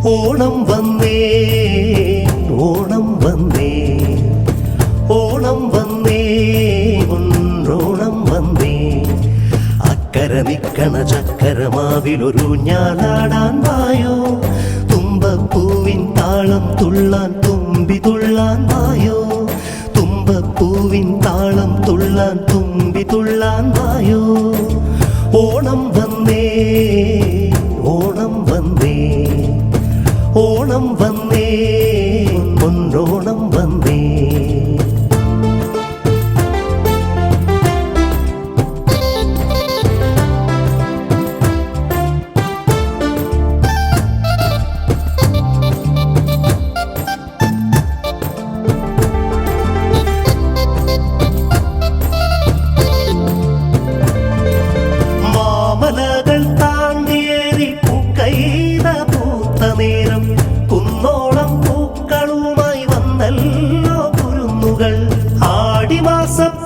ഓണം വന്നേ ഓണം വന്നേ ഓണം വന്നേ ഒന്നോണം വന്നേ അക്കര നിക്കണ ചക്കരമാവിലൊരു ഞാലാടാൻ വായോ തുമ്പപ്പൂവിൻ താളം തുള്ളാൻ തുമ്പി തുള്ളാൻ വായോ തുമ്പപ്പൂവിൻ താളം തുള്ളാൻ തുമ്പി തുള്ളാൻ വായോ ഓണം വന്നേ ഓണം വന്നേ ഓണം വന്നേ ഒന്നോണം വന്നേ മാമലകൾ താണ്ടിയേറി പൂക്കൈത പൂത്ത നേരം കുന്നോളം പൂക്കളുമായി വന്നല്ലോ കുരുന്നുകൾ ആടിമാസപ്പൂലരിയിൽ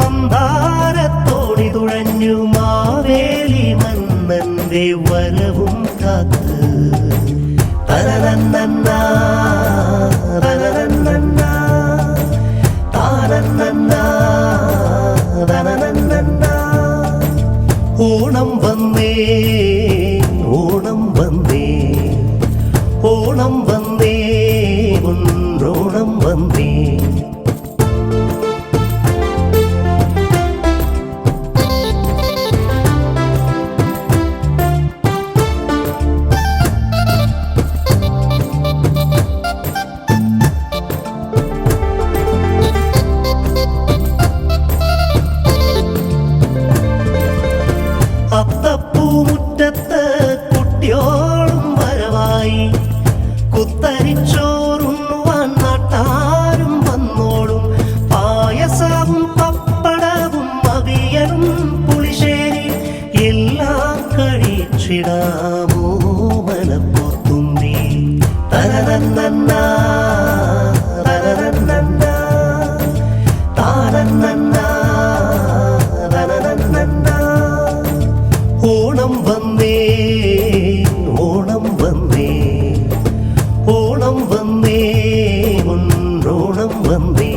മന്ദാരത്തോണി തുഴഞ്ഞു മാവേലി മന്നന്റെ വരവും കാത്ത് തരനന്നന്നാ തരനന്നന്നാ താനന്നന്നാ തനനന്നന്നാ ഓണം വന്നേ ഓണം വന്നേ ഓണം വന്നേ ഒന്നോണം വന്നേ അത്തപ്പൂമുറ്റത്ത് കുട്ടിയോളും വരവായി കുത്തരിച്ചോറുണ്ണുവാൻ നാട്ടാരും വന്നോളും പായസവും പപ്പടവും അവിയലും പുളിശ്ശേരി എല്ലാം കഴിച്ചിടാമോ മനപ്പൊത്തുമ്പി തരനന്നന്നാ തരനന്നന്നാ താനന്നന്നാ തനനന്നന്നാ ഓണം വന്നേ ഓണം വന്നേ ഓണം വന്നേ ഒന്നോണം വന്നേ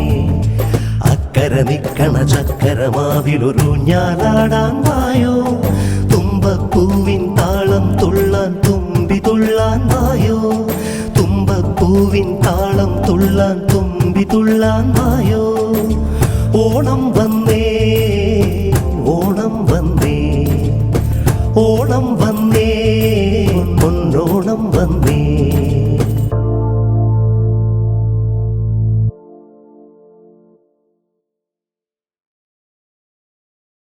അക്കര നിക്കണ ചക്കരമാവിലൊരു ഞാലാടാൻ വായോ തുമ്പപ്പൂവിൻ താളം തുള്ളാൻ തുമ്പി തുള്ളാൻ വായോ തുമ്പപ്പൂവിൻ താളം തുള്ളാൻ തുമ്പി തുള്ളാൻ വായോ ഓണം വന്നേ ഓണം വന്നേ ഓണം വന്നേ ഒന്നോണം വന്നേ